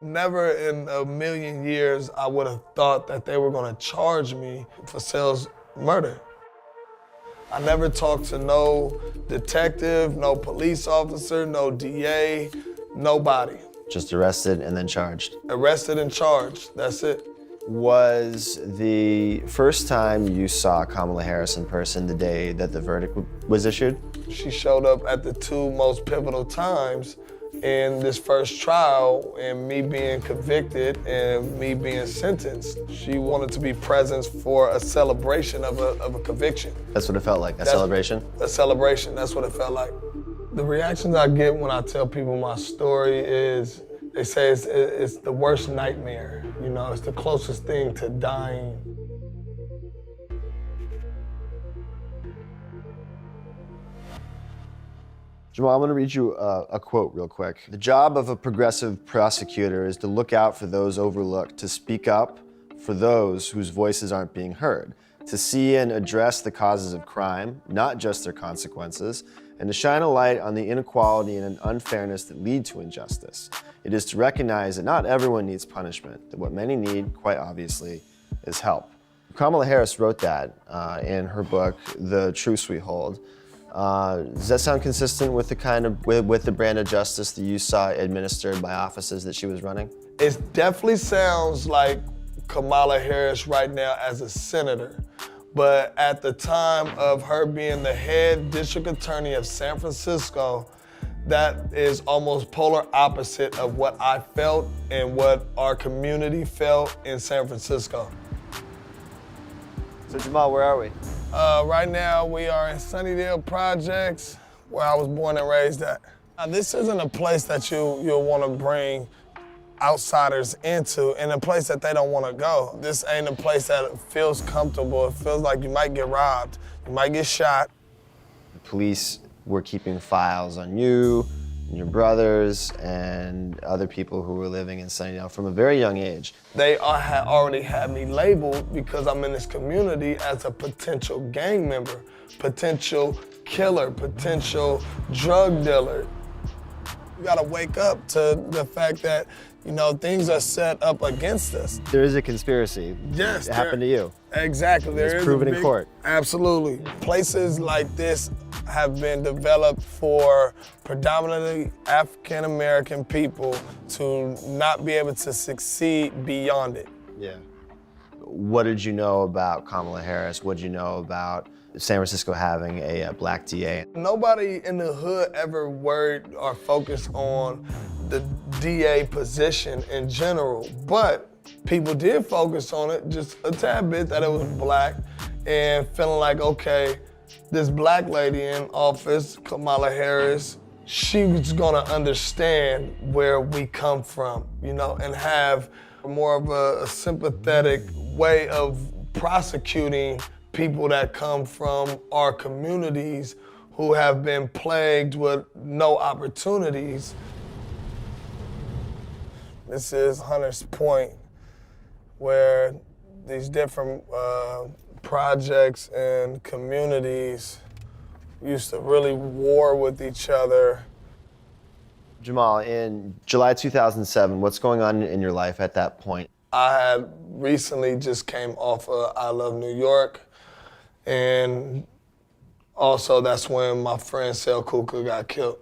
Never in a million years I would have thought that they were gonna charge me for Sale's murder. I never talked to no detective, no police officer, no DA, nobody. Just arrested and then charged. Arrested and charged, that's it. Was the first time you saw Kamala Harris in person the day that the verdict was issued? She showed up at the two most pivotal times in this first trial, and me being convicted and me being sentenced. She wanted to be present for a celebration of a conviction. That's what it felt like, celebration? A celebration, that's what it felt like. The reactions I get when I tell people my story is, they say it's the worst nightmare. You know, it's the closest thing to dying. Jamal, I'm gonna read you a quote real quick. The job of a progressive prosecutor is to look out for those overlooked, to speak up for those whose voices aren't being heard, to see and address the causes of crime, not just their consequences, and to shine a light on the inequality and unfairness that lead to injustice. It is to recognize that not everyone needs punishment, that what many need, quite obviously, is help. Kamala Harris wrote that in her book, The Truths We Hold. Does that sound consistent with the with the brand of justice that you saw administered by offices that she was running? It definitely sounds like Kamala Harris right now as a senator. But at the time of her being the head district attorney of San Francisco, that is almost polar opposite of what I felt and what our community felt in San Francisco. So Jamal, where are we? Right now we are in Sunnydale Projects, where I was born and raised at. This isn't a place that you'll want to bring outsiders into, and a place that they don't want to go. This ain't a place that feels comfortable. It feels like you might get robbed, you might get shot. The police were keeping files on you, and your brothers, and other people who were living in Sunnydale from a very young age. They already had me labeled, because I'm in this community, as a potential gang member, potential killer, potential drug dealer. You gotta wake up to the fact that, you know, things are set up against us. There is a conspiracy. Yes. It happened to you. Exactly. It's proven in court. Absolutely. Places like this have been developed for predominantly African-American people to not be able to succeed beyond it. Yeah. What did you know about Kamala Harris? What did you know about San Francisco having a black DA? Nobody in the hood ever worried or focused on the DA position in general, but people did focus on it just a tad bit, that it was black, and feeling like, okay, this black lady in office, Kamala Harris, she was gonna understand where we come from, you know, and have more of a sympathetic way of prosecuting people that come from our communities who have been plagued with no opportunities. This is Hunter's Point, where these different projects and communities used to really war with each other. Jamal, in July 2007, what's going on in your life at that point? I had recently just came off of I Love New York, and also that's when my friend Sale got killed.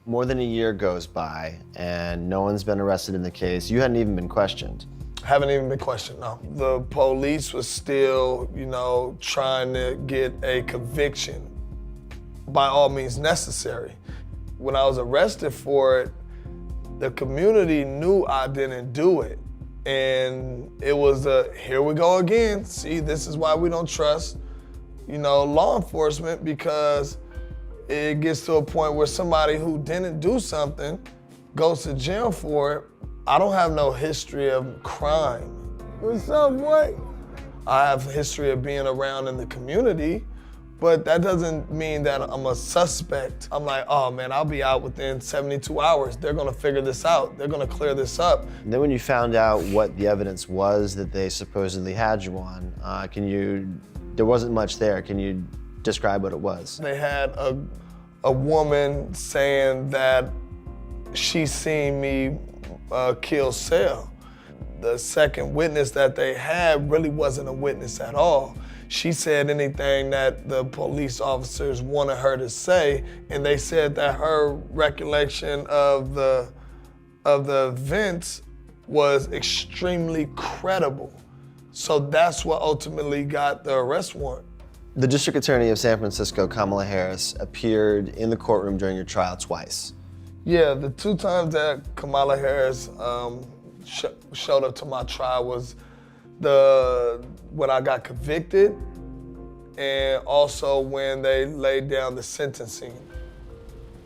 More than a year goes by and no one's been arrested in the case. You hadn't even been questioned. Haven't even been questioned, no. The police was still, you know, trying to get a conviction by all means necessary. When I was arrested for it, the community knew I didn't do it. And it was here we go again. See, this is why we don't trust, you know, law enforcement, because it gets to a point where somebody who didn't do something goes to jail for it. I don't have no history of crime. What's up, boy? I have a history of being around in the community, but that doesn't mean that I'm a suspect. I'm like, oh man, I'll be out within 72 hours. They're gonna figure this out. They're gonna clear this up. And then when you found out what the evidence was that they supposedly had you on, there wasn't much there. Can you describe what it was? They had a woman saying that she seen me kill cell. The second witness that they had really wasn't a witness at all. She said anything that the police officers wanted her to say, and they said that her recollection of the events was extremely credible. So that's what ultimately got the arrest warrant. The District Attorney of San Francisco, Kamala Harris, appeared in the courtroom during your trial twice. Yeah, the two times that Kamala Harris showed up to my trial was when I got convicted, and also when they laid down the sentencing.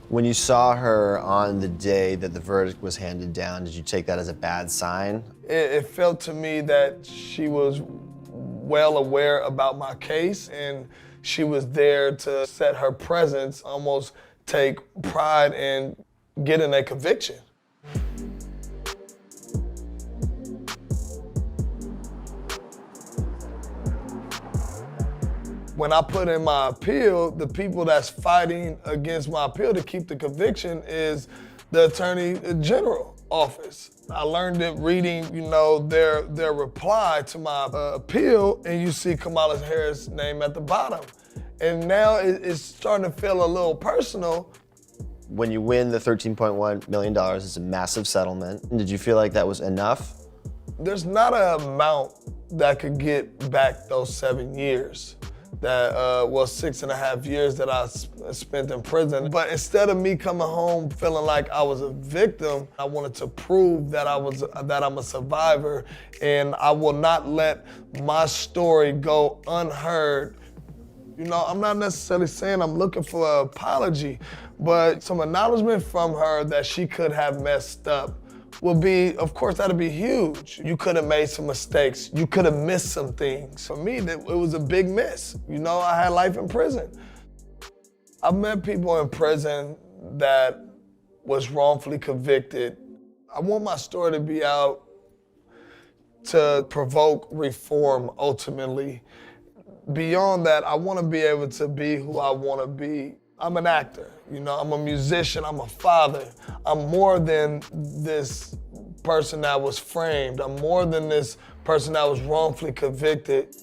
When you saw her on the day that the verdict was handed down, did you take that as a bad sign? It felt to me that she was well aware about my case, and she was there to set her presence, almost take pride in getting a conviction. When I put in my appeal, the people that's fighting against my appeal to keep the conviction is the Attorney General office. I learned it reading, their reply to my appeal, and you see Kamala Harris' name at the bottom. And now it's starting to feel a little personal. When you win the $13.1 million, it's a massive settlement. Did you feel like that was enough? There's not an amount that could get back those 7 years. That 6.5 years that I spent in prison. But instead of me coming home feeling like I was a victim, I wanted to prove that I'm a survivor, and I will not let my story go unheard. I'm not necessarily saying I'm looking for an apology, but some acknowledgement from her that she could have messed up would be, of course, that'd be huge. You could have made some mistakes. You could have missed some things. For me, it was a big miss. I had life in prison. I've met people in prison that was wrongfully convicted. I want my story to be out to provoke reform ultimately. Beyond that, I want to be able to be who I want to be. I'm an actor, I'm a musician, I'm a father. I'm more than this person that was framed. I'm more than this person that was wrongfully convicted.